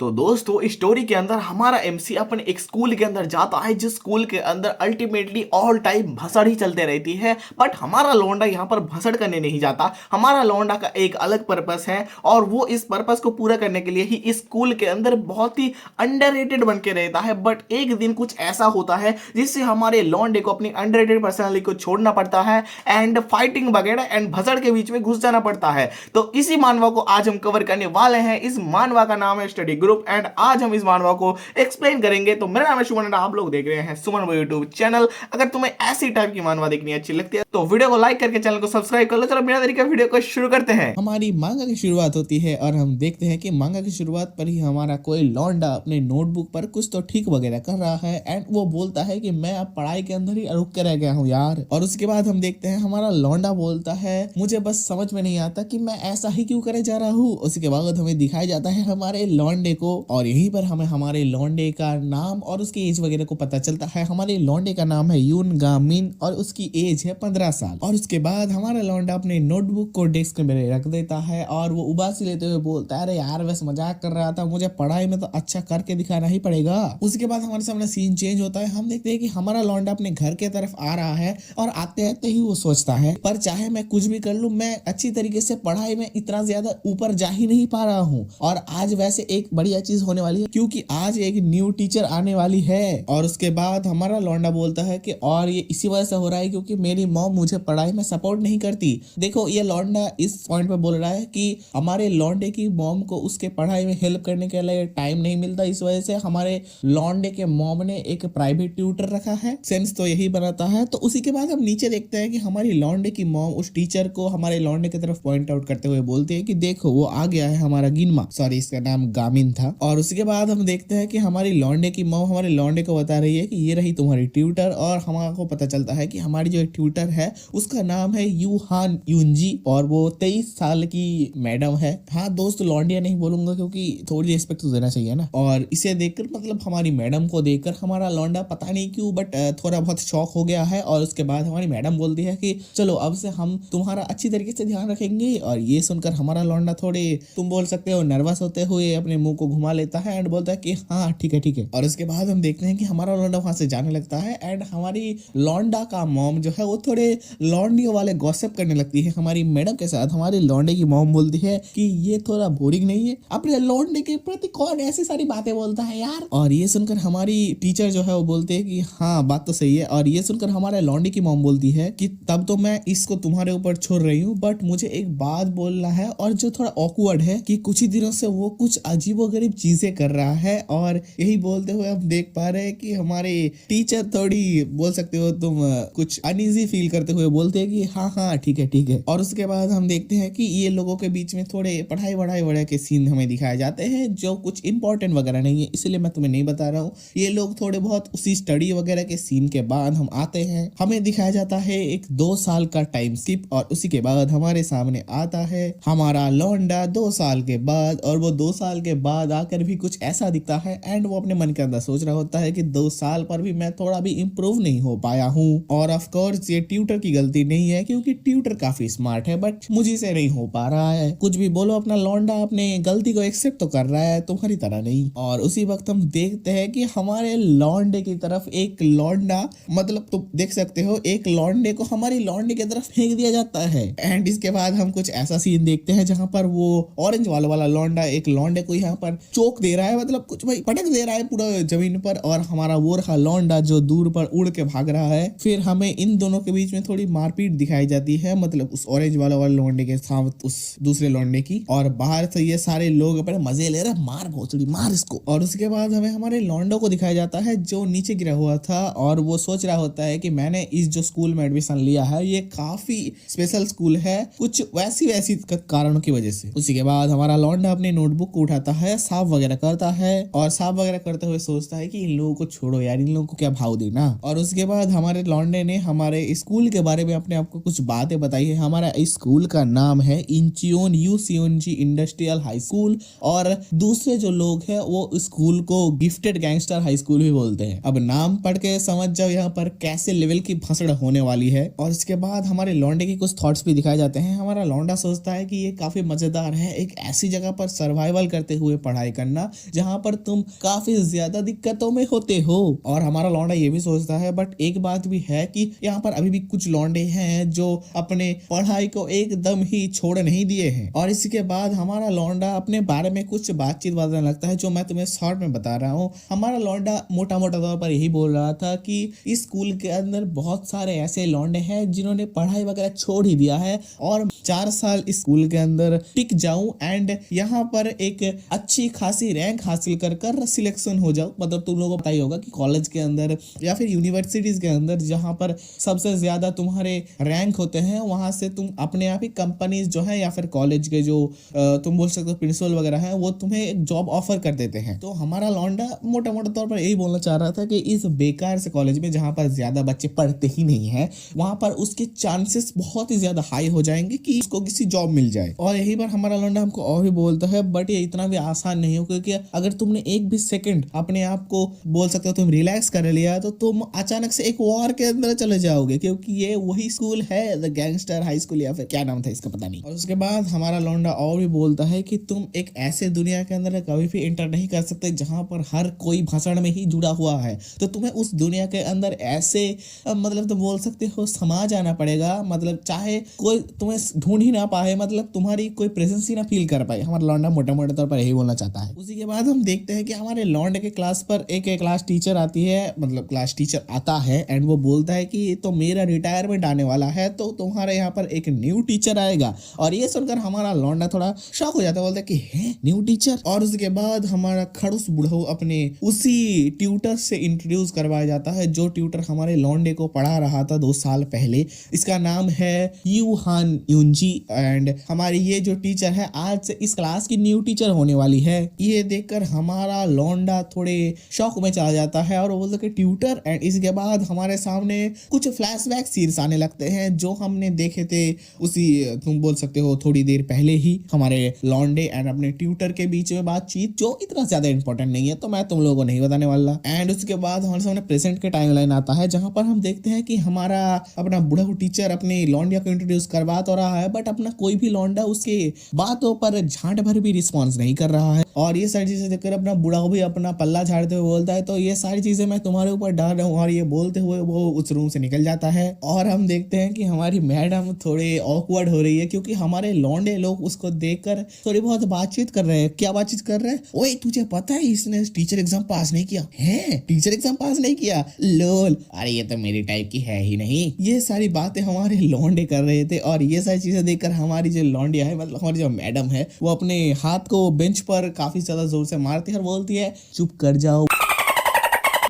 तो दोस्तों स्टोरी के अंदर हमारा एमसी अपने एक स्कूल के अंदर जाता है, जिस स्कूल के अंदर अल्टीमेटली ऑल टाइम भसड़ ही चलते रहती है। बट हमारा लौंडा यहाँ पर भसड़ करने नहीं जाता। हमारा लौंडा का एक अलग पर्पस है और वो इस पर्पस को पूरा करने के लिए ही इस स्कूल के अंदर बहुत ही अंडररेटेड बन के रहता है। बट एक दिन कुछ ऐसा होता है जिससे हमारे लौंडे को अपनी अंडररेटेड पर्सनालिटी को छोड़ना पड़ता है एंड फाइटिंग वगैरह एंड भसड़ के बीच में घुस जाना पड़ता है। तो इसी मानवा को आज हम कवर करने वाले हैं। इस मानवा का नाम है स्टडी ग्रुप एंड आज हम इस मानवा को एक्सप्लेन करेंगे। तो मेरा नाम है सुमन, आप लोग देख रहे हैं सुमन यूट्यूब चैनल। अगर तुम्हें ऐसी टाइप की मानवा देखनी अच्छी लगती है तो वीडियो को लाइक करके चैनल को सब्सक्राइब कर लो। चलो बिना देरी के वीडियो को शुरू करते हैं। हमारी मांगा की शुरुआत होती है और हम देखते हैं कि मांगा की शुरुआत पर ही हमारा कोई लौंडा अपने नोटबुक पर कुछ तो ठीक वगैरह कर रहा है एंड वो बोलता है कि मैं अब पढ़ाई के अंदर ही रुक के रह गया हूँ यार। और उसके बाद हम देखते हैं हमारा लौंडा बोलता है मुझे बस समझ में नहीं आता कि मैं ऐसा ही क्यों करे जा रहा हूँ। उसके बाद हमें दिखाया जाता है हमारे लौंडे को और यहीं पर हमें हमारे लौंडे का नाम और उसकी एज वगैरह को पता चलता है। हमारे लौंडे का नाम है यून गामिन और उसकी एज है 15 साल। और उसके बाद हमारा लौंडा अपने नोटबुक को डेस्क में रख देता है और वो उबासी लेते हुए बोलता है अरे यार बस मजाक कर रहा था, मुझे पढ़ाई में तो अच्छा करके दिखाना ही पड़ेगा। उसके बाद हमारे सामने सीन चेंज होता है। हम देखते हैं कि हमारा लौंडा अपने घर के तरफ आ रहा है और आते आते ही वो सोचता है पर चाहे मैं कुछ भी कर लूं मैं अच्छी तरीके से पढ़ाई में इतना ज्यादा ऊपर जा ही नहीं पा रहा हूँ। और आज वैसे एक बढ़िया चीज होने वाली है क्योंकि आज एक न्यू टीचर आने वाली है। और उसके बाद हमारा लौंडा बोलता है कि और ये इसी वजह से हो रहा है क्योंकि मेरी मॉम मुझे पढ़ाई में सपोर्ट नहीं करती। देखो ये लौंडा इस पॉइंट पे बोल रहा है कि हमारे लौंडे की मॉम को उसके पढ़ाई में हेल्प करने के लिए टाइम नहीं मिलता, इस वजह से हमारे लौंडे के मॉम ने एक प्राइवेट ट्यूटर रखा है। सेंस तो यही बनाता है। तो उसी के बाद हम नीचे देखते हैं कि हमारी लौंडे की मॉम उस टीचर को हमारे लौंडे की तरफ पॉइंट आउट करते हुए बोलती है कि देखो वो आ गया है हमारा गिनमा, सॉरी इसका नाम गामिन था। और उसके बाद हम देखते हैं कि हमारी लौंडे की मॉम हमारे लौंडे को बता रही है कि ये रही तुम्हारी ट्यूटर। और हमारे पता चलता है कि हमारी जो ट्यूटर है उसका नाम है यूहान यूनजी और वो 23 साल की मैडम है। हाँ दोस्त लौंडिया नहीं बोलूंगा क्योंकि थोड़ी रिस्पेक्ट तो देना चाहिए ना। और इसे देखकर मतलब हमारी मैडम को देखकर हमारा लौंडा पता नहीं क्यों बट थोड़ा बहुत शॉक हो गया है। और उसके बाद हमारी मैडम बोलती है कि चलो अब से हम तुम्हारा अच्छी तरीके से ध्यान रखेंगे। और ये सुनकर हमारा लौंडा थोड़े तुम बोल सकते हो नर्वस होते हुए अपने मुंह को घुमा लेता है एंड बोलता है कि हाँ ठीक है ठीक है। और उसके बाद हम देखते हैं कि हमारा लौंडा वहां से जाने लगता है एंड हमारी लौंडा का मॉम जो है वो थोड़े लौंडियों वाले गॉसिप करने लगती है हमारी मैडम के साथ। हमारी लौंडे की मॉम बोलती है कि ये थोड़ा बोरिंग नहीं है, अपने लौंडे के प्रति कौन ऐसी सारी बातें बोलता है यार। और ये सुनकर हमारी टीचर जो है वो बोलते हैं कि हाँ बात तो सही है। और ये सुनकर हमारे लौंडे की मॉम बोलती है कि तब तो मैं इसको तुम्हारे ऊपर छोड़ रही हूँ बट मुझे एक बात बोलना है और जो थोड़ा ऑकवर्ड है कि कुछ ही दिनों से वो कुछ अजीबोगरीब चीजें कर रहा है। और यही बोलते हुए हम देख पा रहे हैं कि हमारे टीचर थोड़ी बोल सकते हो तुम कुछ अनईजी फील करते हुए बोलते हैं कि हाँ हाँ ठीक है ठीक है। और उसके बाद हम देखते हैं कि ये लोगों के बीच में थोड़े पढ़ाई वढ़ाई के सीन हमें दिखाए जाते हैं जो कुछ इंपॉर्टेंट वगैरह नहीं है, इसलिए मैं तुम्हें नहीं बता रहा हूँ। ये लोग थोड़े बहुत उसी स्टडी वगैरह के सीन के बाद हम आते हैं, हमें दिखाया जाता है एक 2 साल का टाइम स्किप। और उसी के बाद हमारे सामने आता है हमारा लौंडा 2 साल के बाद। और वो 2 साल के बाद आकर भी कुछ ऐसा दिखता है एंड वो अपने मन के अंदर सोच रहा होता है कि 2 साल पर भी मैं थोड़ा भी इम्प्रूव नहीं हो पाया हूँ। और ऑफ कोर्स ये ट्यूटर की गलती नहीं है क्योंकि ट्यूटर काफी स्मार्ट है बट मुझे से नहीं हो पा रहा है। कुछ भी बोलो अपना लौंडा अपने गलती को एक्सेप्ट तो कर रहा है, तुम्हारी तरह नहीं। और उसी वक्त हम देखते हैं कि हमारे लौंडे की तरफ एक लौंडा मतलब तुम देख सकते हो एक लौंडे को हमारी लौंडे की तरफ फेंक दिया जाता है। एंड इसके बाद हम कुछ ऐसा सीन देखते हैं जहां पर वो ऑरेंज वाला लौंडा एक लौंडे को यहाँ पर चोक दे रहा है, मतलब कुछ भाई पटक दे रहा है पूरा जमीन पर। और हमारा वो रहा लौंडा जो दूर पर उड़ के भाग रहा है। फिर हमें इन दोनों के बीच में थोड़ी मारपीट दिखाई जाती है, मतलब उस ऑरेंज वाला लौंडे के साथ उस दूसरे लौंडे की। और बाहर से ये सारे लोग अपने मजे ले रहे, मार भोसड़ी मार इसको। और उसके बाद हमें हमारे लौंडो को दिखाया जाता है जो नीचे गिरा हुआ था और वो सोच रहा होता है कि मैंने इस जो स्कूल में एडमिशन लिया है ये काफी स्पेशल स्कूल है कुछ वैसी कारणों की वजह से। उसी के बाद हमारा लौंडा अपनी नोटबुक को उठाता है, साफ वगैरह करता है और साफ वगैरह करते हुए सोचता है कि इन लोगों को छोड़ो यार, इन लोगों को क्या भाव देना। और उसके बाद हमारे लौंडे ने हमारे स्कूल के बारे में अपने आपको कुछ बातें बताई है। हमारा स्कूल का नाम है इंचियोन यूसियोनजी इंडस्ट्रियल हाई स्कूल और दूसरे जो लोग हैं वो स्कूल को गिफ्टेड गैंगस्टर हाई स्कूल भी बोलते हैं। अब नाम पढ़ के समझ जाओ यहाँ पर कैसे लेवल की भसड़ होने वाली है। और इसके बाद हमारे लौंडे की कुछ थॉट्स भी दिखाए जाते हैं। हमारा लौंडा सोचता है कि ये काफी मजेदार है, एक ऐसी जगह पर सर्वाइवल करते हुए पढ़ाई करना जहाँ पर तुम काफी ज्यादा दिक्कतों में होते हो। और हमारा लौंडा ये भी सोचता है, बट एक बात भी है कि यहाँ पर अभी भी कुछ लौंडे हैं जो अपने पढ़ाई को एकदम ही छोड़ नहीं दिए हैं। और इसके बाद हमारा लौंडा अपने बारे में कुछ बातचीत बताने लगता है, जो मैं तुम्हें शॉर्ट में बता रहा हूँ। हमारा लौंडा मोटा मोटा तौर पर यही बोल रहा था कि इस स्कूल के अंदर बहुत सारे ऐसे लौंडे हैं जिन्होंने पढ़ाई वगैरह छोड़ ही दिया है, और 4 साल इस स्कूल के अंदर टिक जाऊं एंड यहाँ पर एक अच्छी खासी रैंक हासिल कर सिलेक्शन हो जाओ। मतलब तुम लोगों को पता ही होगा कि कॉलेज के अंदर या फिर यूनिवर्सिटीज के अंदर जहाँ पर सबसे ज्यादा तुम्हारे रैंक होते हैं, वहां से तुम अपने आप ही कंपनीज जो है या फिर कॉलेज के जो तुम बोल सकते हो प्रिंसिपल वगैरह है, वो तुम्हें एक जॉब ऑफर कर देते हैं। तो हमारा लौंडा मोटा मोटा तौर पर यही बोलना चाह रहा था कि इस बेकार से कॉलेज में जहाँ पर ज्यादा बच्चे पढ़ते ही नहीं है, वहां पर उसके चांसेस बहुत ही ज्यादा हाई हो जाएंगे कि उसको किसी जॉब मिल जाए। और यही बार हमारा लौंडा हमको और भी बोलता है, बट ये इतना भी आसान नहीं हो, क्योंकि अगर तुमने एक भी सेकंड अपने आप को बोल सकते हो तुम रिलैक्स कर लिया तो तुम अचानक से एक वॉर के अंदर चले जाओगे, क्योंकि ये वही स्कूल है, द गैंगस्टर हाई स्कूल या फिर क्या नाम था इसका पता नहीं। और उसके बाद हमारा लौंडा और भी बोलता है कि तुम एक ऐसे दुनिया के अंदर कभी भी एंटर नहीं कर सकते जहां पर हर कोई भाषण में ही जुड़ा हुआ है। तो तुम्हें उस दुनिया के अंदर ऐसे मतलब तुम बोल सकते हो समा जाना पड़ेगा, मतलब चाहे कोई तुम्हें ढूंढ ही ना पाए, मतलब तुम्हारी कोई प्रेजेंस ही ना फील कर पाए। हमारा लौंडा मोटा मोटा तौर पर यही बोलना चाहता है। उसी के बाद हम देखते हैं कि हमारे लौंडे के क्लास पर एक क्लास टीचर आती है, मतलब क्लास टीचर आता है एंड वो बोलता है कि तो मेरा रिटायरमेंट आने वाला है, तो तुम्हारे यहाँ पर एक न्यू टीचर आएगा। और ये सुनकर हमारा लौंडा थोड़ा शॉक हो जाता है, बोलता है कि है न्यू टीचर। और उसके बाद हमारा खड़ूस बुढ़ऊ अपने उसी ट्यूटर से इंट्रोड्यूस करवाया जाता है, जो ट्यूटर हमारे लौंडे को पढ़ा रहा था 2 साल पहले। इसका नाम है यू हान यूंजी एंड हमारी ये जो टीचर है आज से इस क्लास की न्यू टीचर होने वाली है। ये देखकर हमारा लौंडा थोड़े शौक में चला जाता है और वो बोलता है कि ट्यूटर। एंड इसके बाद हमारे सामने कुछ फ्लैशबैक सीन्स आने लगते हैं जो हमने देखे थे उसी तुम बोल सकते हो थोड़ी देर पहले ही हमारे लौंडे एंड अपने ट्यूटर के बीच में बातचीत, जो इतना ज्यादा इंपॉर्टेंट नहीं है, तो मैं तुम लोगों को नहीं बताने वाला। एंड उसके बाद हमारे सामने प्रेजेंट के टाइमलाइन आता है, जहां पर हम देखते हैं कि हमारा अपना बुढ़ा टीचर अपने लौंडिया को इंट्रोड्यूस करवा तो रहा है, बट अपना कोई भी लौंडा उसके बातों पर झांट भर भी रिस्पॉन्स नहीं कर रहा है। और ये सारी चीजें देखकर अपना बुढ़ा भी अपना पल्ला झाड़ते हुए बोलता है, तो ये सारी चीजें मैं तुम्हारे ऊपर डाल रहा हूँ। और ये बोलते हुए वो उस रूम से निकल जाता है। और हम देखते हैं कि हमारी मैडम थोड़े ऑकवर्ड हो रही है, क्योंकि हमारे लौंडे लोग उसको देखकर थोड़ी बहुत बातचीत कर रहे हैं। क्या बातचीत कर रहे हैं? ओए तुझे पता है इसने टीचर एग्जाम पास नहीं किया है? टीचर एग्जाम पास नहीं किया, लोल, अरे ये तो मेरी टाइप की है ही नहीं। ये सारी बातें हमारे लौंडे कर रहे थे। और ये सारी चीजें देखकर हमारी जो लौंडिया है, मतलब हमारी जो मैडम है, वो अपने हाथ को बेंच पर काफी ज्यादा जोर से मारती है और बोलती है चुप कर जाओ।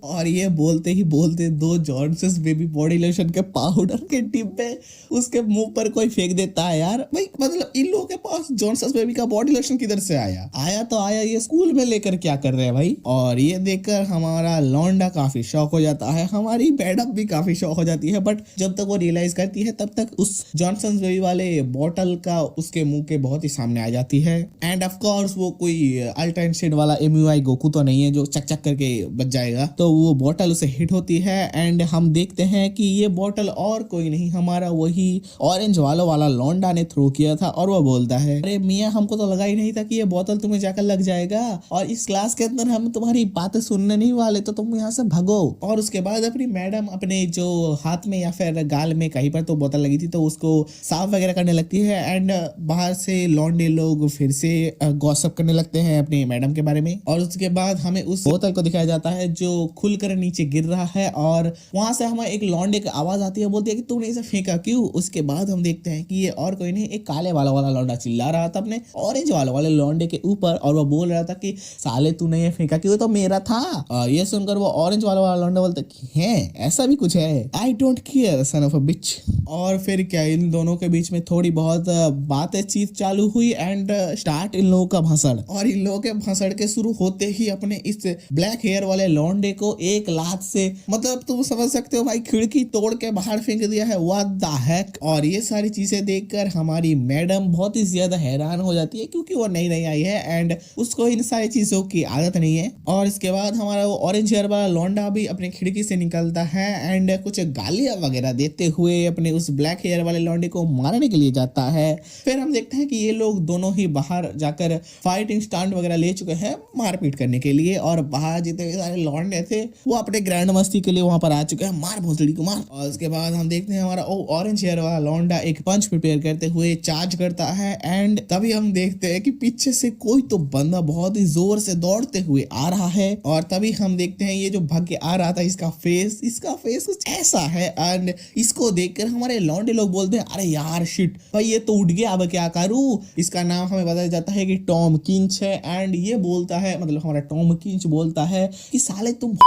और ये बोलते ही बोलते 2 जॉनसन्स बेबी बॉडी लोशन के पाउडर के डिब्बे उसके मुंह पर कोई फेंक देता है। यार भाई, मतलब इन लोगों के पास जॉनसन्स बेबी का बॉडी लोशन किधर से आया? आया तो आया, ये स्कूल में लेकर क्या कर रहे हैं भाई? और ये देखकर हमारा लौंडा काफी शौक हो जाता है, हमारी मैडम भी काफी शौक हो जाती है। बट जब तक वो रियलाइज करती है तब तक उस जॉनसन्स बेबी वाले बॉटल का उसके मुंह के बहुत ही सामने आ जाती है। एंड ऑफ कोर्स वो कोई अल्टेंशिड वाला MUI गोकू तो नहीं है जो चक चक करके बच जाएगा, तो वो बॉटल उसे हिट होती है। एंड हम देखते हैं कि ये बॉटल और कोई नहीं, हमारा वही ऑरेंज वाला लौंडा ने थ्रो किया था। और वो बोलता है, अरे मियाँ, हमको तो लगा ही नहीं था कि ये बोतल तुम्हें जाकर लग जाएगा, और इस क्लास के अंदर हम तुम्हारी बातें सुनने नहीं वाले, तो तुम यहाँ से भगो। और उसके बाद अपनी मैडम अपने जो हाथ में या फिर गाल में कहीं पर तो बोतल लगी थी, तो उसको साफ वगैरह करने लगती है। एंड बाहर से लौंडे लोग फिर से गॉसिप करने लगते हैं अपनी मैडम के बारे में। और उसके बाद हमें उस बोतल को दिखाया जाता है जो खुलकर नीचे गिर रहा है, और वहां से हमें एक लौंडे की आवाज आती है, बोलती है कि तूने इसे फेंका क्यों? उसके बाद हम देखते हैं कि ये और कोई नहीं, एक काले वाला लौंडा चिल्ला रहा था अपने ऑरेंज वाले लौंडे के ऊपर, और वो बोल रहा था कि साले तूने ये फेंका क्यों? तो मेरा था। और ये सुनकर वो ऑरेंज वाला लौंडा बोलता है ऐसा भी कुछ है, I don't care son of a bitch. और फिर क्या इन दोनों के बीच में थोड़ी बहुत बातचीत चालू हुई एंड स्टार्ट इन लोगों का भाषण। और इन लोगों के भाषण के शुरू होते ही अपने इस ब्लैक हेयर वाले लौंडे को को एक लात से मतलब तुम समझ सकते हो भाई खिड़की तोड़ के बाहर फेंक दिया है। What the heck. और ये सारी चीजें देखकर हमारी मैडम बहुत ही ज्यादा हैरान हो जाती है क्योंकि वो नई नई आई है एंड उसको इन सारी चीजों की आदत नहीं है। और इसके बाद हमारा वो ऑरेंज हेयर वाला लौंडा भी अपनी खिड़की से निकलता है एंड कुछ गालियां वगैरह देते हुए अपने उस ब्लैक हेयर वाले लौंडे को मारने के लिए जाता है। फिर हम देखते हैं कि ये लोग दोनों ही बाहर जाकर फाइटिंग स्टैंड वगैरह ले चुके हैं मारपीट करने के लिए, और बाहर जितने भी सारे लौंडे थे वो अपने ग्रैंड मस्ती के लिए वहां पर आ चुके हैं। मार भोसड़ी को मार। और उसके बाद हम देखते हैं हमारा ऑरेंज हेयर वाला लौंडा एक पंच प्रिपेयर करते हुए चार्ज करता है एंड तभी हम देखते हैं कि पीछे से कोई तो बंदा बहुत ही जोर से दौड़ते हुए आ रहा है। और तभी हम देखते हैं ये जो भाग के आ रहा था इसका फेस कुछ ऐसा है एंड इसको देखकर हमारे लौंडे लोग बोलते हैं अरे यार शिट भाई ये तो उठ गया, अब क्या करूं। इसका नाम हमें पता जाता है कि टॉम किंच है एंड ये बोलता है मतलब हमारा टॉम किंच बोलता है कि साले तुम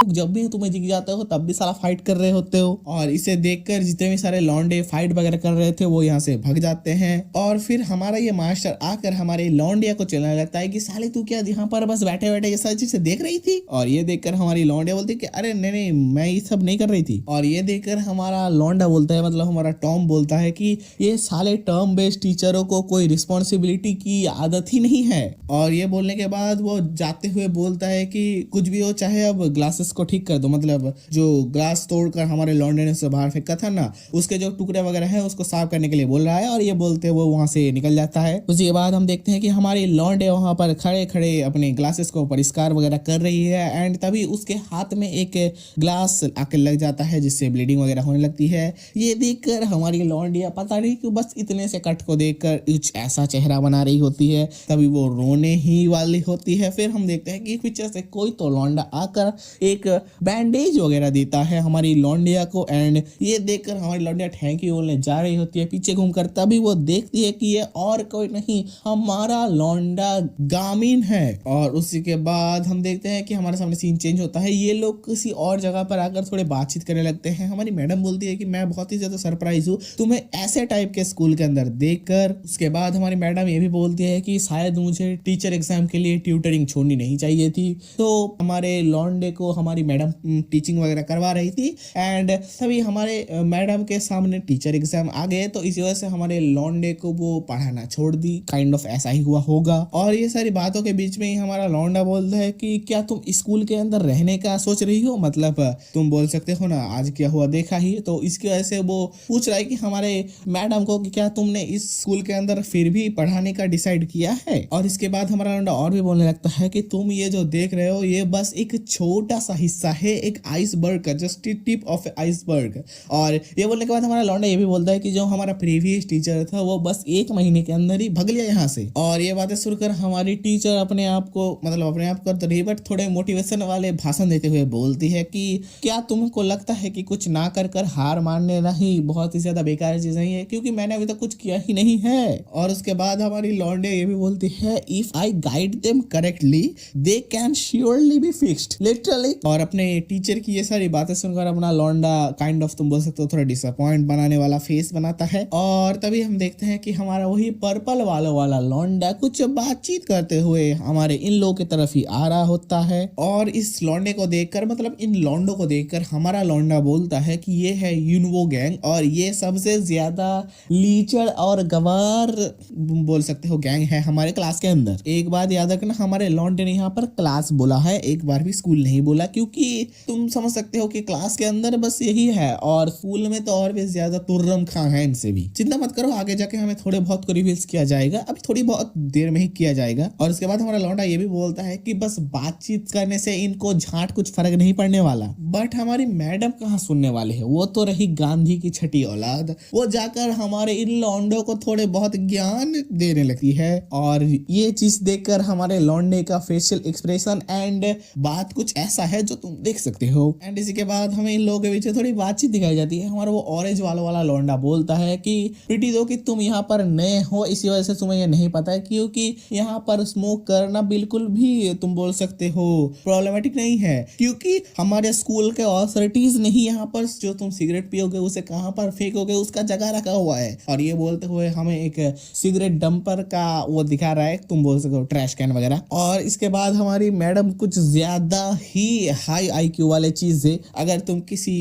जब भी तुम्हें दिख जाते हो तब भी साला फाइट कर रहे होते हो। और इसे देखकर जितने भी सारे लौंडे फाइट वगैरह कर रहे थे वो यहाँ से भाग जाते हैं। और फिर हमारा ये मास्टर आकर हमारे लौंडिया को चलने लगता है कि साले तू क्या यहाँ पर बस बैठे बैठे ये सारी चीजें देख रही थी। और ये देखकर हमारी लौंडिया बोलती है कि अरे नहीं नहीं मैं ये सब नहीं कर रही थी। और ये देखकर हमारा लौंडा बोलता है मतलब हमारा टॉम बोलता है कि ये साले टर्म बेस्ड टीचरों को कोई रिस्पॉन्सिबिलिटी की आदत ही नहीं है। और ये बोलने के बाद वो जाते हुए बोलता है कि कुछ भी हो चाहे अब ग्लासेस को ठीक कर दो, मतलब जो ग्लास तोड़कर हमारे लौंडे ने उसे बाहर फेंका था ना उसके जो टुकड़े वगैरह हैं उसको साफ करने के लिए बोल रहा है। और ये बोलते वो वहां से निकल जाता है। उसके बाद हम देखते हैं कि हमारे लौंडे वहां पर खड़े खड़े अपने ग्लासेस को परिष्कार वगैरह कर रही है एंड तभी उसके हाथ में एक ग्लास आकर लग जाता है जिससे ब्लीडिंग वगैरह होने लगती है। ये देखकर हमारी लौंडिया पता नहीं क्यों बस इतने से कट को देखकर कुछ ऐसा चेहरा बना रही होती है, तभी वो रोने ही वाली होती है। फिर हम देखते हैं कि पीछे से कोई तो लौंडा आकर एक बैंडेज वगैरह देता है हमारी लौंडिया को एंड ये देखकर हमारी लौंडिया थैंक यू बोलने जा रही होती है पीछे घूमकर, तभी वो देखती है कि ये और कोई नहीं हमारा लौंडा गामिन है। और उसी के बाद हम देखते हैं कि हमारे सामने सीन चेंज होता है। ये लोग किसी और जगह पर आकर थोड़े बातचीत करने लगते हैं। हमारी मैडम बोलती है कि मैं बहुत ही ज्यादा सरप्राइज हूँ तुम्हें ऐसे टाइप के स्कूल के अंदर देखकर। उसके बाद हमारी मैडम ये भी बोलती है कि शायद मुझे टीचर एग्जाम के लिए ट्यूटरिंग छोड़नी नहीं चाहिए थी। तो हमारे लौंडे को हमारी मैडम टीचिंग वगैरह करवा रही थी एंड तभी हमारे मैडम के सामने टीचर एग्जाम आ गए तो इसी वजह से हमारे लौंडे को वो पढ़ाना छोड़ दी। काइंड ऑफ ऐसा ही हुआ होगा। और ये सारी बातों के बीच में ही हमारा लौंडा बोलता है कि क्या तुम स्कूल के अंदर रहने का सोच रही हो, मतलब तुम बोल सकते हो ना आज क्या हुआ देखा ही। तो इसकी वजह से वो पूछ रहा है कि हमारे मैडम को कि क्या तुमने इस स्कूल के अंदर फिर भी पढ़ाने का डिसाइड किया है। और इसके बाद हमारा लौंडा और भी बोलने लगता है कि तुम ये जो देख रहे हो ये बस एक छोटा सा हिस्सा है एक आइसबर्ग का, जस्ट टिप ऑफ आइसबर्ग। और ये बोलने के बाद हमारा लौंडा ये भी बोलता है कि जो हमारा प्रीवियस टीचर था वो बस 1 महीने के अंदर ही भग लिया यहाँ से। और ये बातें सुनकर हमारी टीचर अपने आप को तो नहीं बट थोड़े मोटिवेशन वाले भाषण देते हुए बोलती है कि क्या तुमको लगता है कि कुछ ना कर हार मानने नहीं बहुत ही ज्यादा बेकार चीज नहीं है, क्योंकि मैंने अभी तक कुछ किया ही नहीं है। और उसके बाद हमारी लौंडे ये भी बोलती है if I guide them correctly they can surely be fixed literally. और अपने टीचर की ये सारी बातें सुनकर अपना लौंडा काइंड ऑफ तुम बोल सकते हो थोड़ा डिसअपॉइंट बनाने वाला फेस बनाता है। और तभी हम देखते हैं कि हमारा वही पर्पल वाला लौंडा कुछ बातचीत करते हुए हमारे इन लोगों की तरफ ही आ रहा होता है। और इस लौंडे को देखकर मतलब इन लौंडों को देखकर हमारा लौंडा बोलता है कि ये है यूनवो गैंग और ये सबसे ज्यादा लीचड़ और गवार बोल सकते हो गैंग है हमारे क्लास के अंदर। एक बात याद रखना हमारे लौंडे ने यहाँ पर क्लास बोला है, एक बार भी स्कूल नहीं बोला, क्योंकि तुम समझ सकते हो कि क्लास के अंदर बस यही है और स्कूल में तो और भी ज्यादा तुर्रम खां है इनसे भी। चिंता मत करो आगे जाके हमें थोड़े बहुत को रिवील्स किया जाएगा, अभी थोड़ी बहुत देर में ही किया जाएगा। और उसके बाद हमारा लौंडा ये भी बोलता है कि बस बातचीत करने से इनको झाट कुछ फर्क नहीं पड़ने वाला। बट हमारी मैडम कहाँ सुनने वाले है, वो तो रही गांधी की छठी औलाद, वो जाकर हमारे इन लौंडों को थोड़े बहुत ज्ञान देने लगती है। और ये चीज देखकर हमारे लौंडे का फेशियल एक्सप्रेशन एंड बात कुछ ऐसा है जो तुम देख सकते हो। एंड इसी के बाद हमें इन लोगों के बीच थोड़ी बातचीत दिखाई जाती है। हमारा वो ऑरेंज वाला लौंडा बोलता है कि प्रीति दो कि तुम यहाँ पर नए हो इसी वजह से तुम्हें ये नहीं पता है, क्योंकि यहाँ पर स्मोक करना बिल्कुल भी तुम बोल सकते हो प्रॉब्लमेटिक नहीं है, क्योंकि हमारे स्कूल के ऑथोरिटीज ने ही यहाँ पर जो तुम सिगरेट पियोगे उसे कहाँ पर फेंकोगे उसका जगह रखा हुआ है। और ये बोलते हुए हमें एक सिगरेट डंपर का वो दिखा रहा है, तुम बोल सकते हो ट्रैश कैन वगैरह। और इसके बाद हमारी मैडम कुछ ज्यादा ही ही हाई आईक्यू वाले चीजें अगर तुम किसी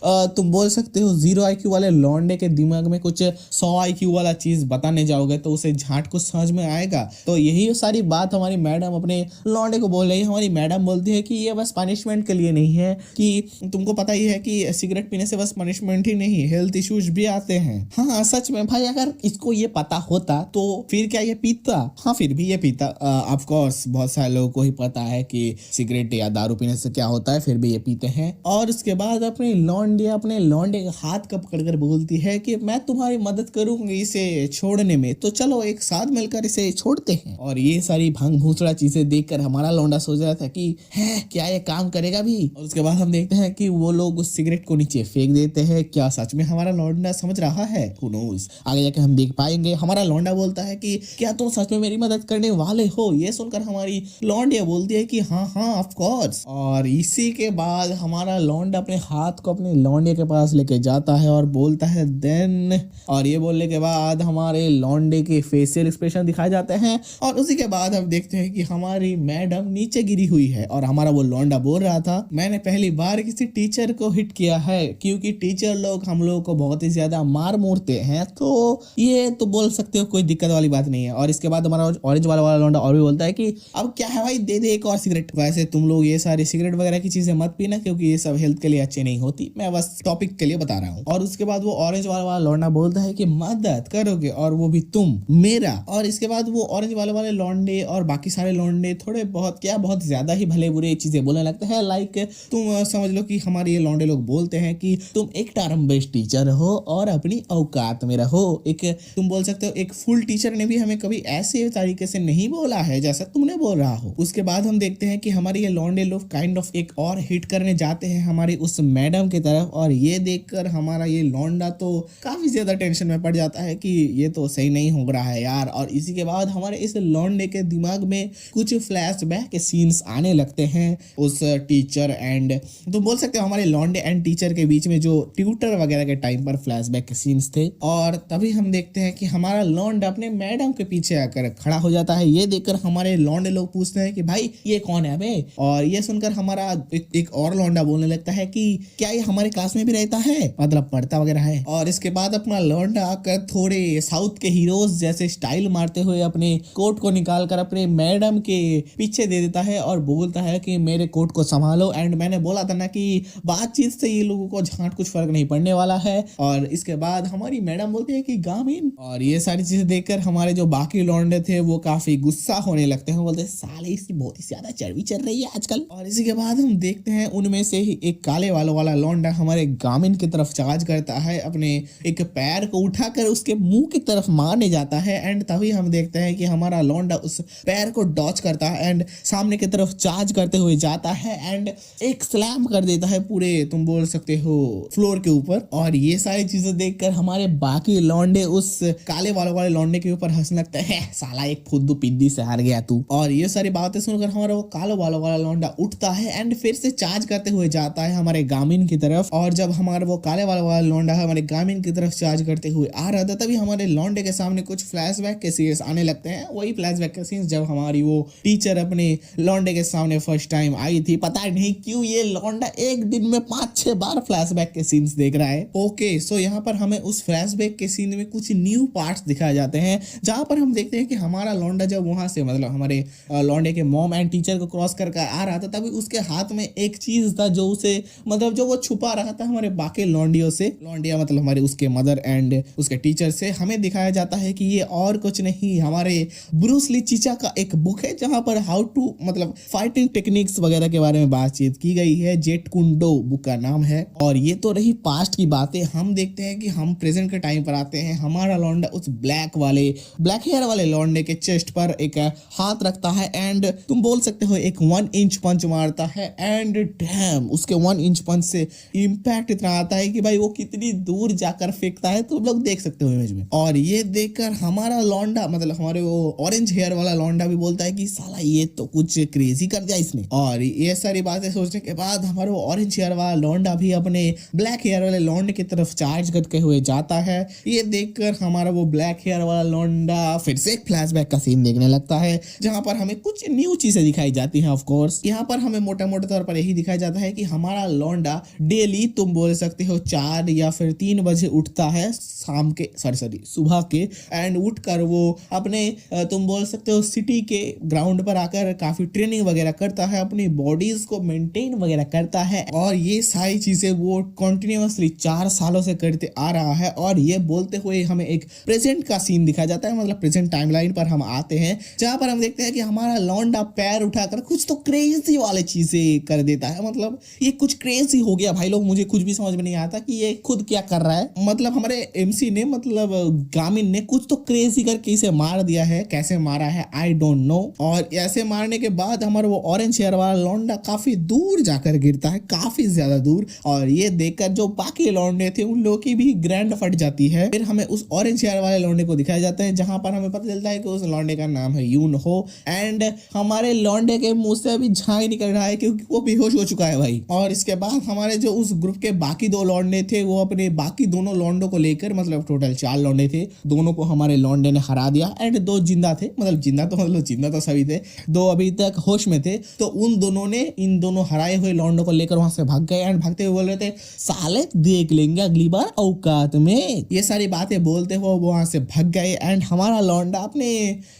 तुम बोल सकते हो 0 आईक्यू वाले लौंडे के दिमाग में कुछ 100 आईक्यू वाला चीज बताने जाओगे तो उसे झाट कुछ समझ में आएगा। तो यही सारी बात हमारी मैडम अपने लौंडे को बोल रही है। हमारी मैडम बोलती है कि ये बस पनिशमेंट के लिए नहीं है, कि तुमको पता ही है कि सिगरेट पीने से बस पनिशमेंट ही नहीं, हेल्थ इश्यूज भी आते हैं। हाँ सच में भाई, अगर इसको ये पता होता तो फिर क्या ये पीता? हाँ फिर भी ये पीता। ऑफ कोर्स बहुत सारे लोगों को ही पता है कि सिगरेट या दारू पीने से क्या होता है, फिर भी ये पीते हैं। और उसके बाद अपने लौंडे का हाथ का पकड़कर बोलती है कि मैं तुम्हारी मदद करूंगी इसे छोड़ने में, तो चलो एक साथ मिलकर इसे छोड़ते हैं। और ये सारी भंग भूसड़ा चीजें देखकर हमारा लौंडा सोच रहा था कि है क्या ये काम करेगा भी। और उसके बाद हम देखते हैं कि वो लोग उस सिगरेट को नीचे फेंक देते हैं। क्या सच में हमारा लौंडा समझ रहा है? Who knows? आगे जाके हम देख पाएंगे। हमारा लौंडा बोलता है कि क्या तुम सच में मेरी मदद करने वाले हो? ये सुनकर हमारी लौंडिया बोलती है कि हाँ हाँ ऑफ कोर्स। और इसी के बाद हमारा लौंडा अपने हाथ को अपने लौंडे के पास लेके जाता है और बोलता है देन। और ये बोलने के बाद हमारे लौंडे के फेशियल एक्सप्रेशन दिखाए जाते हैं। और उसी के बाद हम देखते हैं कि हमारी मैडम नीचे गिरी हुई है। और हमारा वो लौंडा बोल रहा था मैंने पहली बार किसी टीचर को हिट किया है, क्योंकि टीचर लोग हम लोगों को बहुत ही ज्यादा मार मूरते हैं, तो ये तो बोल सकते हो कोई दिक्कत वाली बात नहीं है। और इसके बाद हमारा ऑरेंज वाला लौंडा और भी बोलता है कि अब क्या है भाई, दे दे एक और सिगरेट। वैसे तुम लोग ये सारी सिगरेट वगैरह की चीजें मत पीना, क्योंकि ये सब हेल्थ के लिए अच्छे नहीं होती, मैं बस टॉपिक के लिए बता रहा हूँ। और उसके बाद वो ऑरेंज वाला लौंडा बोलता है कि मदद करोगे, और वो भी तुम मेरा। और इसके बाद वो ऑरेंज वाले लौंडे और बाकी सारे लौंडे थोड़े बहुत क्या बहुत ज्यादा ही भले बुरे चीजें बोलने लगते हैं। लाइक तुम समझ लो कि हमारे ये लौंडे लोग बोलते हैं कि तुम एक टर्म बेस्ड टीचर हो और अपनी औकात में रहो। एक तुम बोल सकते हो एक फुल टीचर ने भी हमें कभी ऐसे तरीके से नहीं बोला है जैसा तुमने बोल रहा हो। उसके बाद हम देखते हैं कि हमारे ये लौंडे लोग काइंड ऑफ एक और हिट करने जाते हैं हमारी उस मैडम की तरफ। और ये देखकर हमारा ये लौंडा तो काफी ज्यादा टेंशन में पड़ जाता है कि ये तो सही नहीं हो रहा है यार। और इसी के बाद हमारे इस लौंडे के दिमाग में कुछ फ्लैशबैक के सीन्स आने लगते हैं उस टीचर एंड तुम बोल सकते हो हमारे लौंडे एंड टीचर के बीच में जो ट्यूटर वगैरह के टाइम पर फ्लैशबैक के सीन्स थे। और तभी हम देखते हैं कि हमारा लौंडा अपने मैडम के पीछे आकर खड़ा हो जाता है। ये देखकर हमारे लौंडे लोग पूछते हैं कि भाई ये कौन है बे? और ये सुनकर हमारा एक और लौंडा बोलने लगता है कि क्या ये हमारे क्लास में भी रहता है, मतलब पढ़ता वगैरह है। और इसके बाद अपना लौंडा आकर थोड़े साउथ के हीरोज जैसे स्टाइल मारते हुए अपने कोट को निकाल कर अपने मैडम के पीछे दे देता है और बोलता है कि मेरे कोट को संभालो। एंड मैंने बोला था ना कि बातचीत से ये लोगों को झांट कुछ फर्क नहीं पड़ने वाला है। और इसके बाद हमारी मैडम बोलती है कि गामिन। और ये सारी चीजें देखकर हमारे जो बाकी लौंडे थे वो काफी गुस्सा होने लगते हैं, बोलते हैं साले इसकी बहुत ही ज्यादा चर्बी चल रही है आजकल। और इसी के बाद हम देखते हैं उनमें से ही एक काले वाला लौंडा हमारे गामिन की तरफ चार्ज करता है, अपने एक पैर को उठाकर उसके मुंह की तरफ मारने जाता है। एंड तभी हम देखते हैं कि हमारा लौंडा उस पैर को डॉच करता है एंड सामने की तरफ चार्ज करते हुए जाता है एंड एक स्लैम कर देता है पूरे तुम बोल सकते हो फ्लोर के ऊपर। और ये सारी चीजें देखकर हमारे बाकी लौंडे उस काले वाले लौंडे के ऊपर हंसने लगते हैं, साला एक फुद्दू पिद्दी से हार गया तू। और ये सारी बातें सुनकर हमारा वो कालो वाला लौंडा उठता है एंड फिर से चार्ज करते हुए जाता है हमारे गामिन की तरफ। और जब हमारा वो काले वाला लौंडा हमारे गामिन की तरफ चार्ज करते हुए आ रहा था तभी हमारे लौंडे के सामने कुछ फ्लैशबैक के सीन्स आने लगते हैं। वही फ्लैशबैक के सीन्स जब हमारी वो टीचर अपने लौंडे के सामने फर्स्ट टाइम आई थी। पता नहीं क्यों ये लौंडा एक दिन में 5-6 बार फ्लैशबैक के सीन्स देख रहा है। ओके सो यहाँ पर हमें उस फ्लैशबैक के सीन में कुछ न्यू पार्ट्स दिखाए जाते हैं, जहां पर हम देखते हैं कि हमारा लौंडा जब वहां से मतलब हमारे लौंडे के मॉम एंड टीचर को क्रॉस करके आ रहा था तभी उसके हाथ में एक चीज था जो उसे मतलब जो वो छुपा रहा था हमारे बाकी लौंडियों से। लौंडिया मतलब हमारे उसके मदर एंड उसके टीचर से। हमें दिखाया जाता है कि ये और कुछ नहीं हमारे ब्रूस ली चीचा का एक बुक है जहां पर हाउ टू मतलब फाइटिंग टेक्निक्स वगैरह के बारे में बातचीत की गई है। जेट कुंडो बुक का नाम है। और ये तो रही पास्ट की बातें। हम देखते हैं कि हम प्रेजेंट के टाइम पर आते हैं। हमारा लौंडा उस ब्लैक हेयर वाले लौंडे के चेस्ट पर एक हाथ रखता है एंड तुम बोल सकते हो एक 1 इंच पंच मारता है एंड डैम उसके 1 इंच पंच से इंपैक्ट इतना आता है कि भाई वो कितनी दूर जाकर फेंकता है तुम लोग देख सकते हो इमेज में। और ये देखकर हमारा लौंडा मतलब हमारे वो ऑरेंज हेयर वाला लौंडा भी बोलता है कि साला ये तो कुछ क्रेजी कर दिया इसने। और ये सारी बातें सोचने के बाद हमारा वो ऑरेंज हेयर वाला लौंडा भी अपने ब्लैक हेयर वाले लौंडे की तरफ चार्ज करते हुए जाता है। ये देखकर हमारा वो ब्लैक हेयर वाला लौंडा फिर से एक फ्लैशबैक का सीन देखने लगता है जहां पर हमें कुछ न्यू चीजें दिखाई जाती हैं। ऑफ कोर्स यहाँ पर हमें मोटा मोटा तौर पर यही दिखाया जाता है कि हमारा लौंडा डेली तुम बोल सकते हो 4 या फिर 3 बजे उठता है शाम के सॉरी सुबह के, एंड उठकर वो अपने तुम बोल सकते हो सिटी के ग्राउंड पर आकर काफी ट्रेनिंग वगैरह करता है, अपनी बॉडीज को मेंटेन वगैरह करता है, और ये सारी चीजें वो कंटिन्यूअसली 4 सालों से करते आ रहा है। और ये बोलते हुए हमें एक प्रेजेंट का सीन दिखाया जाता है, मतलब प्रेजेंट टाइमलाइन पर हम आते हैं जहां पर हम देखते हैं कि हमारा लौंडा पैर उठाकर कुछ तो क्रेजी वाले चीजें कर देता है। मतलब ये कुछ क्रेजी हो गया भाई लोग, मुझे कुछ भी समझ में नहीं आता कि ये खुद क्या कर रहा है। मतलब हमारे एमसी ने मतलब गामिन ने कुछ तो क्रेजी करके इसे मार दिया है, कैसे मारा है आई डोंट नो। और ऐसे मारने के बाद हमारा वो ऑरेंज हेयर वाला लौंडा काफी दूर जाकर गिरता है, काफी ज्यादा दूर, और ये देखकर जो बाकी लौंडे थे उन लोगों की भी ग्रैंड फट जाती है। फिर हमें उस ऑरेंज हेयर वाले लौंडे को दिखाया जाता है जहां पर हमें पता चलता है कि उस लौंडे का नाम है यून हो, एंड हमारे लौंडे के मुंह से अभी झाई निकल रहा है क्योंकि वो बेहोश हो चुका है भाई। और इसके बाद हमारे जो उस ग्रुप के बाकी 2 लौंडे थे वो अपने बाकी दोनों लौंडों को लेकर, मतलब टोटल 4 लौंडे थे, दोनों को हमारे लौंडे ने हरा दिया, एंड 2 जिंदा थे, मतलब जिंदा तो सभी थे, 2 अभी तक होश में थे। तो उन दोनों ने इन दोनों हराए हुए लौंडों को लेकर वहां से भाग गए, एंड भागते हुए बोल रहे थे साले देख लेंगे अगली बार औकात में। ये सारी बातें बोलते हुए वो वहां से भाग गए, एंड हमारा लौंडा अपने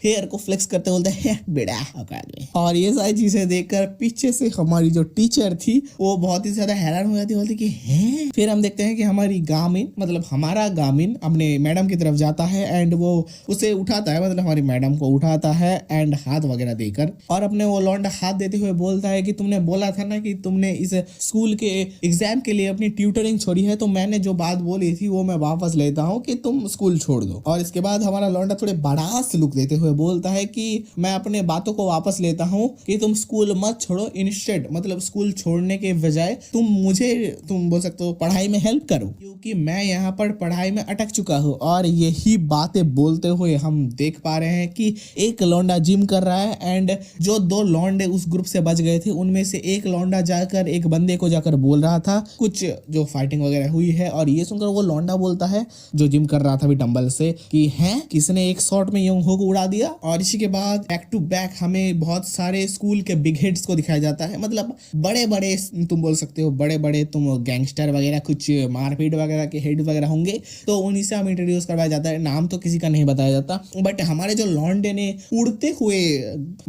हेयर को फ्लेक्स करते बोलते है बेड़ा औकात में। और ये सारी चीजें देखकर पीछे से हमारी जो टीचर थी वो बहुत ही ज्यादा हैरान हो जाती, बोलती कि हैं। फिर हम देखते हैं कि हमारी गामिन, मतलब हमारा गामिन अपने मैडम की तरफ जाता है, एंड वो उसे उठाता है, मतलब हमारी मैडम को उठाता है एंड हाथ वगैरह देकर, और अपने वो लौंडा हाथ देते हुए बोलता है कि तुमने बोला था ना कि तुमने इस स्कूल के एग्जाम के लिए अपनी ट्यूटरिंग छोड़ी है, तो मैंने जो बात बोली थी वो मैं वापस लेता हूँ कि तुम स्कूल छोड़ दो। और इसके बाद हमारा लौंडा थोड़े बड़ास लुक देते हुए बोलता है कि मैं अपने बातों को वापस लेता हूँ कि तुम स्कूल मत छोड़ो, इंस्टेड मतलब स्कूल छोड़ने के बजाय तुम मुझे, तुम बोल सकते हो पढ़ाई में हेल्प करो, क्योंकि मैं यहाँ पर पढ़ाई में अटक चुका हूँ। और यही बातें बोलते हुए हम देख पा रहे हैं कि एक लौंडा जिम कर रहा है, एंड जो 2 लौंडे उस ग्रुप से बच गए थे उनमें से एक लौंडा जाकर एक बंदे को जाकर बोल रहा था कुछ जो फाइटिंग वगैरह हुई है, और ये सुनकर वो लौंडा बोलता है जो जिम कर रहा था भी डंबल से कि हैं किसने एक शॉट में यंग हो को उड़ा दिया। और इसी के बाद बैक टू बैक हमें बहुत सारे स्कूल के बिग हेड्स को दिखाया जाता है, मतलब बड़े बड़े तुम बोल सकते हो बड़े बड़े तुम गैंगस्टर वगैरह कुछ मारपीट वगैरह के हेड वगैरह होंगे, तो उन्हीं से हम इंट्रोड्यूस करवाया जाता है। नाम तो किसी का नहीं बताया जाता, बट हमारे जो लौंडे ने उड़ते हुए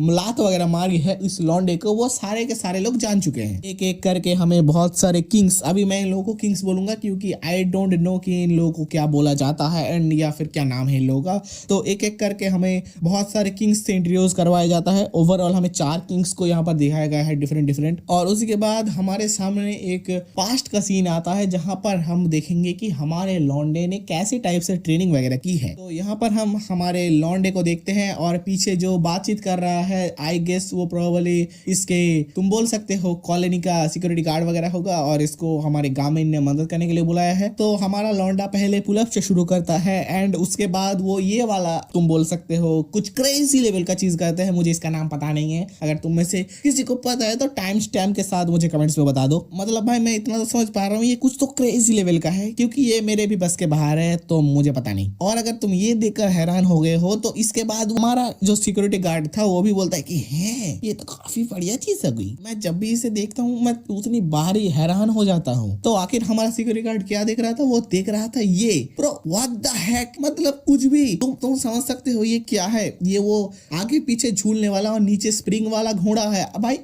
लात वगैरह मारी है इस लौंडे को, वो सारे के सारे लोग जान चुके हैं। एक एक करके हमें बहुत सारे किंग्स, अभी मैं इन लोगों को किंग्स बोलूंगा क्योंकि आई डोंट नो कि इन लोगों को क्या बोला जाता है एंड या फिर क्या नाम है इन लोगों का। तो एक एक करके हमें बहुत सारे किंग्स से इंट्रोड्यूस करवाया जाता है। ओवरऑल हमें 4 किंग्स को यहाँ पर दिखाया गया है डिफरेंट। और उसके बाद हमारे सामने एक पास्ट का सीन आता है जहां पर हम देखेंगे कि हमारे लौंडे ने कैसे टाइप से ट्रेनिंग वगैरह की है। तो यहाँ पर हम हमारे लौंडे को देखते हैं, और पीछे जो बातचीत कर रहा है आई गेस वो प्रोबेबली इसके तुम बोल सकते हो कॉलोनी का सिक्योरिटी गार्ड वगैरह होगा, और इसको हमारे गामिन ने मदद करने के लिए बुलाया है। तो हमारा लौंडा पहले पुलअप से शुरू करता है, एंड उसके बाद वो ये वाला तुम बोल सकते हो कुछ क्रेजी लेवल का चीज करते हैं, मुझे इसका नाम पता नहीं है, अगर तुम में से किसी को पता है तो टाइम स्टैम्प के साथ मुझे कमेंट्स में बता दो। मतलब भाई मैं इतना तो समझ पा रहा हूँ ये कुछ तो क्रेजी लेवल का है, क्योंकि ये मेरे भी बस के बाहर है, तो मुझे पता नहीं। और अगर तुम ये देखकर हैरान हो गए हो तो इसके बाद हमारा जो सिक्योरिटी गार्ड था वो भी बोलता है कि है ये तो काफी बढ़िया चीज है गई, मैं जब भी इसे देखता हूँ मैं उतनी बाहर ही हैरान हो जाता हूँ। तो आखिर हमारा सिक्योरिटी गार्ड क्या देख रहा था, वो देख रहा था ये ब्रो व्हाट द हेक, मतलब कुछ भी तुम समझ सकते हो ये क्या है। ये वो आगे पीछे झूलने वाला और नीचे स्प्रिंग वाला घोड़ा है भाई,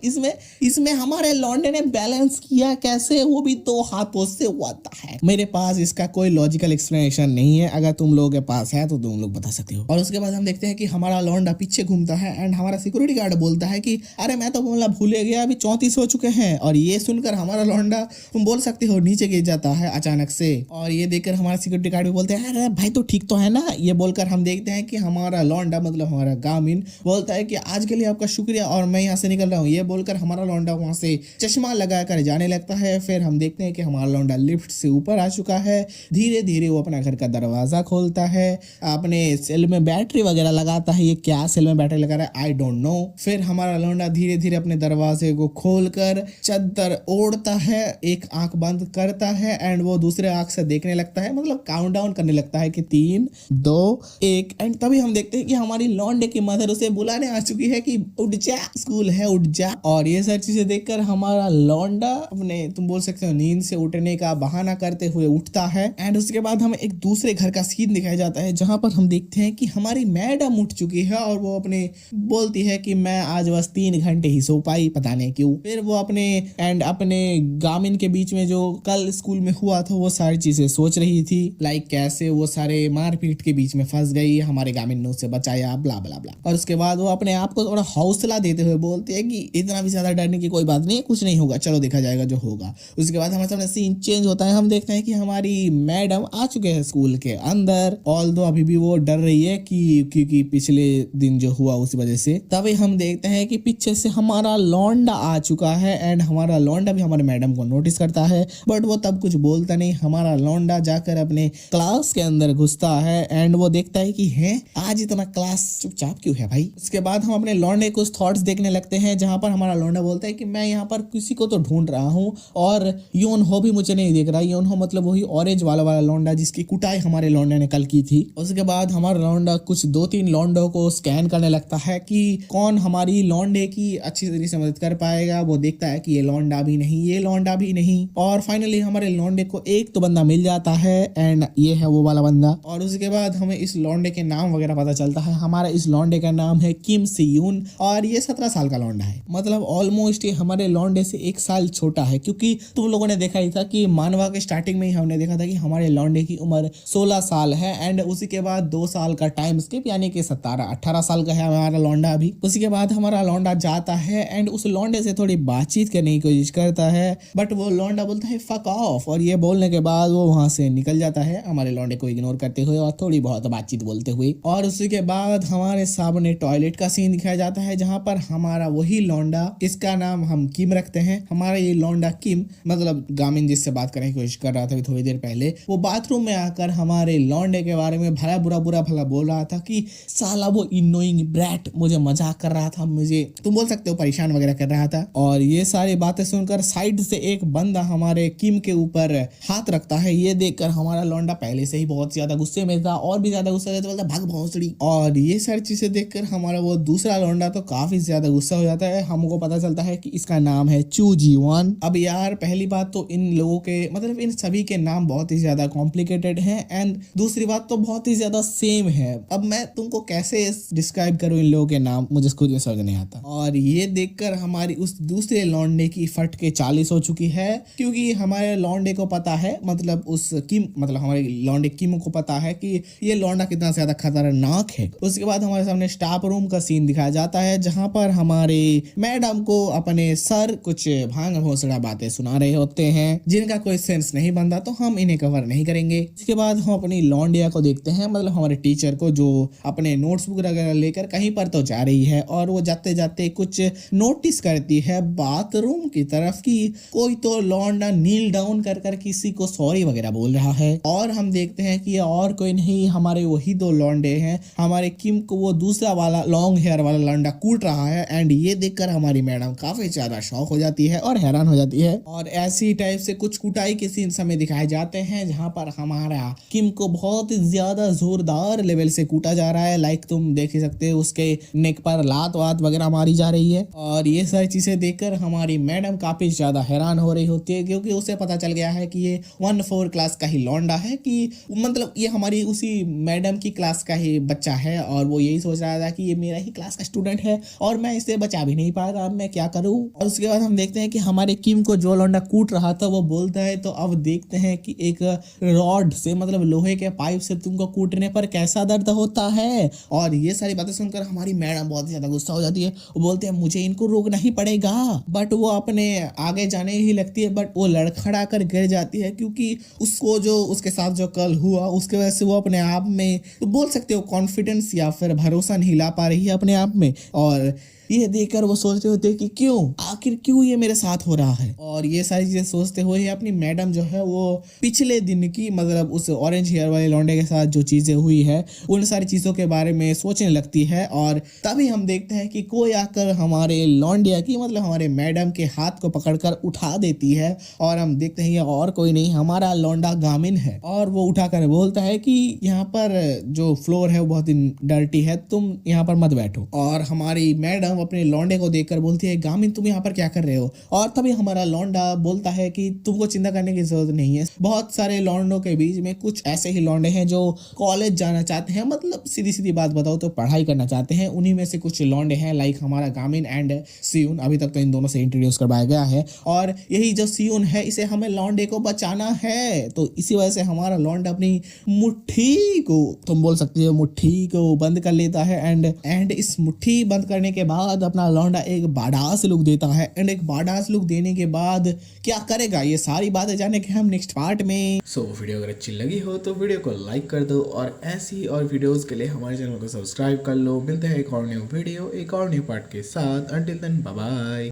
इसमें हमारे लौंडे ने बैलेंस किया कैसे, वो भी 2 हाथों से, व्हाट द हेक। मेरे पास इसका कोई लॉजिकल एक्सप्लेनेशन नहीं है, अगर तुम लोगों के पास है तो तुम लोग बता सकते हो। और उसके बाद हम देखते हैं कि हमारा लौंडा पीछे घूमता है, एंड हमारा सिक्योरिटी गार्ड बोलता है कि अरे मैं तो बोला भूले गया, अभी 34 हो चुके हैं। और ये सुनकर हमारा लौंडा तुम बोल सकते हो नीचे गिर जाता है अचानक से, और ये देखकर हमारा सिक्योरिटी गार्ड भी बोलते हैं अरे भाई तो ठीक तो है ना। ये बोलकर हम देखते हैं कि हमारा लौंडा मतलब हमारा गामिन बोलता है कि आज के लिए आपका शुक्रिया और मैं यहाँ से निकल रहा हूँ। ये बोलकर हमारा लौंडा वहां से चश्मा लगाकर जाने लगता है। फिर हम देखते हैं कि हमारा लौंडा लिफ्ट से ऊपर आ चुका है। धीरे धीरे वो अपना घर का दरवाजा खोलता है, अपने सेल में बैटरी वगैरह लगाता है। ये क्या सेल में बैटरी लगा रहा है आई डोंट नो। फिर हमारा लौंडा धीरे धीरे अपने दरवाजे को खोलकर चद्दर ओढ़ता है, एक आंख बंद करता है एंड वो दूसरे आंख से देखने लगता है, मतलब काउंटडाउन करने लगता है कि 3 2 1। एंड तभी हम देखते हैं कि हमारी लौंडे की मदर उसे बुलाने आ चुकी है कि उठ जा, स्कूल है उठ जा। और ये सारी चीजें देखकर हमारा लौंडा अपने तुम बोल सकते हो नींद से उठने का बहाना करते हुए उठता है। एंड उसके बाद हमें एक दूसरे घर का सीन दिखाया जाता है जहां पर हम देखते हैं कि हमारी मैडम उठ चुकी है और वो अपने बोलती है कि मैं आज बस 3 घंटे ही सो पाई, पता नहीं क्यों। फिर वो अपने गामिन के बीच में जो कल स्कूल में हुआ था वो सारी चीजें सोच रही थी, लाइक कैसे वो सारे मारपीट के बीच में फंस गई, हमारे गामिन ने उसे बचाया, ब्ला ब्ला ब्ला। और उसके बाद वो अपने आप को थोड़ा हौसला देते हुए बोलती है कि इतना भी ज्यादा डरने की कोई बात नहीं है, कुछ नहीं होगा, चलो देखा जाएगा जो होगा। उसके बाद हमारे सामने सीन चेंज होता है, हम देखते हैं कि हमारी मैडम आ चुके हैं स्कूल के अंदर, ऑल्दो अभी भी वो डर रही है कि क्योंकि पिछले दिन जो हुआ उस वजह से। तभी हम देखते हैं कि पीछे से हमारा लौंडा आ चुका है एंड हमारा लौंडा भी हमारे मैडम को नोटिस करता है, बट वो तब कुछ बोलता नहीं। हमारा लौंडा जाकर अपने क्लास के अंदर घुसता है एंड वो देखता है कि है आज इतना क्लास चुपचाप क्यों है भाई। उसके बाद हम अपने लौंडे कुछ थॉट्स देखने लगते हैं जहां पर हमारा लौंडा बोलता है कि मैं यहाँ पर किसी को तो ढूंढ रहा हूँ और योन हो भी मुझे नहीं देख रहा। योन हो मतलब वही ऑरेंज वाला लौंडा जिसकी कुटाई हमारे लौंडे ने कल की थी। उसके बाद हमारा लौंडा कुछ 2-3 लौंडों को स्कैन करने लगता है कि कौन हमारी लौंडे की अच्छी तरीके से मदद कर पाएगा। वो देखता है कि ये लौंडा भी नहीं, ये लौंडा भी नहीं, और फाइनली हमारे लौंडे को एक तो बंदा मिल जाता है एंड ये है वो वाला बंदा। और उसके बाद हमें इस लौंडे के नाम वगैरह पता चलता है। हमारा इस लौंडे का नाम है किम सियून और ये 17 साल का लौंडा है, मतलब ऑलमोस्ट ये हमारे लौंडे से 1 साल छोटा है, क्योंकि तुम लोगों ने देखा ही था कि मानवा के स्टार्टिंग में ही हमने देखा था कि हमारे लौंडे की उम्र 16 साल है एंड उसी के बाद 2 साल का टाइम स्किप यानी कि 17-18 साल का है हमारा लौंडा अभी। उसी के बाद हमारा लौंडा जाता है एंड उस लौंडे से थोड़ी बातचीत करने की कोशिश करता है, बट वो लौंडा बोलता है फक ऑफ, और ये बोलने के बाद वो वहां से निकल जाता है हमारे लौंडे को इग्नोर करते हुए और थोड़ी बहुत बातचीत बोलते हुए। और उसी के बाद हमारे सामने टॉयलेट का सीन दिखाया जाता है जहां पर हमारा वही लौंडा, इसका नाम हम किम रखते हैं, हमारा ये लौंडा किम मतलब गामिन जिससे बात करने की कोशिश कर रहा था थोड़ी देर पहले, वो बाथरूम में आकर हमारे लौंडे के बारे में भला बुरा भला बोल रहा था कि साला वो इनोइंग ब्रैट मुझे मजाक कर रहा था, मुझे तुम बोल सकते हो परेशान वगैरह कर रहा था। और ये सारी बातें सुनकर साइड से एक बंदा हमारे किम के ऊपर हाथ रखता है। ये देखकर हमारा लौंडा पहले से ही बहुत ज्यादा गुस्से में था और भी ज्यादा गुस्सा था, बोलता भाग भोंसड़ी। और ये सारी चीजें देखकर हमारा वो दूसरा लौंडा तो काफी ज्यादा गुस्सा हो जाता है। हमको पता चलता है कि इसका नाम है चू जी-वन। अब यार पहली बात तो इन लोगों के मतलब इन सभी के नाम बहुत ही ज्यादा कॉम्प्लिकेटेड हैं एंड दूसरी बात तो बहुत ही ज्यादा सेम है। अब मैं तुमको कैसे डिस्क्राइब करूं इन लोगों के नाम, मुझे खुद में समझ नहीं आता। और ये देखकर हमारी उस दूसरे लौंडे की फट के 40 हो चुकी है, क्योंकि हमारे लौंडे को पता है, मतलब उस किम मतलब हमारे लौंडे किम को पता है कि ये लौंडा कितना ज्यादा खतरनाक है। उसके बाद हमारे सामने स्टाफ रूम का सीन दिखाया जाता है जहां पर हमारे मैडम को अपने सर कुछ भांग भोसड़ा बातें सुना रहे होते हैं जिनका कोई सेंस नहीं बनता, तो हम इन्हें कवर नहीं करेंगे। इसके बाद हम अपनी लौंडिया को देखते हैं, मतलब हमारे टीचर को, जो अपने नोट्स बुक वगैरह लेकर कहीं पर तो जा रही है और वो जाते जाते कुछ नोटिस करती है बाथरूम की तरफ कि कोई तो लौंडा नील डाउन कर कर किसी को सॉरी वगैरह बोल रहा है। और हम देखते हैं कि और कोई नहीं, हमारे वही 2 लौंडे हैं। हमारे किम को वो दूसरा वाला लॉन्ग हेयर वाला लौंडा कूट रहा है एंड ये देखकर हमारी मैडम काफी ज्यादा शॉक हो जाती है और हैरान हो जाती है। और ऐसी टाइप से कुछ कुटाई के सीन हमें दिखाए जाते हैं जहां पर हमारा किम को बहुत ही ज्यादा जोरदार लेवल से कूटा जा रहा है, लाइक तुम देख ही सकते हो उसके नेक पर लात वात वगैरह मारी जा रही है। और ये सारी चीजें देखकर हमारी मैडम काफी ज्यादा हैरान हो रही होती है, क्योंकि उसे पता चल गया है कि ये 1-4 क्लास का ही लौंडा है, कि मतलब ये हमारी उसी मैडम की क्लास का ही बच्चा है और वो यही सोच रहा था कि ये मेरा ही क्लास का स्टूडेंट है और मैं इसे बचा भी नहीं पाया, अब मैं क्या करूं। और उसके बाद हम देखते हैं कि हमारे किम को जो लौंडा कूट रहा था वो बोलता है, तो अब देखते हैं कि एक रॉड से मतलब लोहे के पाइप से तुमको कूटने पर कैसा दर्द होता है। और ये सारी बातें सुनकर हमारी मैडम बहुत ज्यादा गुस्सा हो जाती है, वो बोलते हैं मुझे इनको रोकना ही पड़ेगा, बट वो अपने आगे जाने ही लगती है, बट वो लड़खड़ा कर गिर जाती है, क्योंकि उसको जो उसके साथ जो कल हुआ उसके वजह से वो अपने आप में तो बोल सकते हो कॉन्फिडेंस या फिर भरोसा नहीं ला पा रही है अपने आप में। और ये देखकर वो सोचते होते कि आखिर क्यों ये मेरे साथ हो रहा है। और ये सारी चीजें सोचते हुए अपनी मैडम जो है वो पिछले दिन की मतलब उस ऑरेंज हेयर वाले लौंडे के साथ जो चीजें हुई है उन सारी चीजों के बारे में सोचने लगती है। और तभी हम देखते हैं कि कोई आकर हमारे लौंडिया की मतलब हमारे मैडम के हाथ को पकड़कर उठा देती है और हम देखते हैं ये और कोई नहीं हमारा लौंडा गामिन है। और वो उठाकर बोलता है कि यहाँ पर जो फ्लोर है वो बहुत ही डर्टी है, तुम यहाँ पर मत बैठो। और हमारी मैडम अपने लौंडे को देखकर बोलती है गामिन तुम यहाँ पर क्या कर रहे हो। और तभी हमारा लौंडा बोलता है कि तुमको चिंता करने की जरूरत नहीं है। बहुत सारे लौंडों के बीच में कुछ ऐसे ही लौंडे हैं जो कॉलेज जाना चाहते हैं, मतलब सीधी सीधी बात बताओ तो पढ़ाई करना चाहते हैं। उन्हीं में से कुछ लौंडे हैं लाइक हमारा गामिन एंड सियून। अभी तक तो इन दोनों से इंट्रोड्यूस करवाया गया है और यही जो सियून है इसे हमें लौंडे को बचाना है। तो इसी वजह से हमारा लौंडा अपनी मुट्ठी को, तुम बोल सकते हो मुट्ठी को बंद कर लेता है एंड इस मुट्ठी बंद करने के बाद अपना लौंडा एक बाडास लुक देता है। एंड एक बाडास लुक देने के बाद क्या करेगा, ये सारी बातें जानेंगे हम नेक्स्ट पार्ट में। वीडियो अगर अच्छी लगी हो तो वीडियो को लाइक कर दो और ऐसी और वीडियोस के लिए हमारे चैनल को सब्सक्राइब कर लो। मिलते हैं एक और न्यू वीडियो एक और न्यू पार्ट के साथ। Until then bye bye.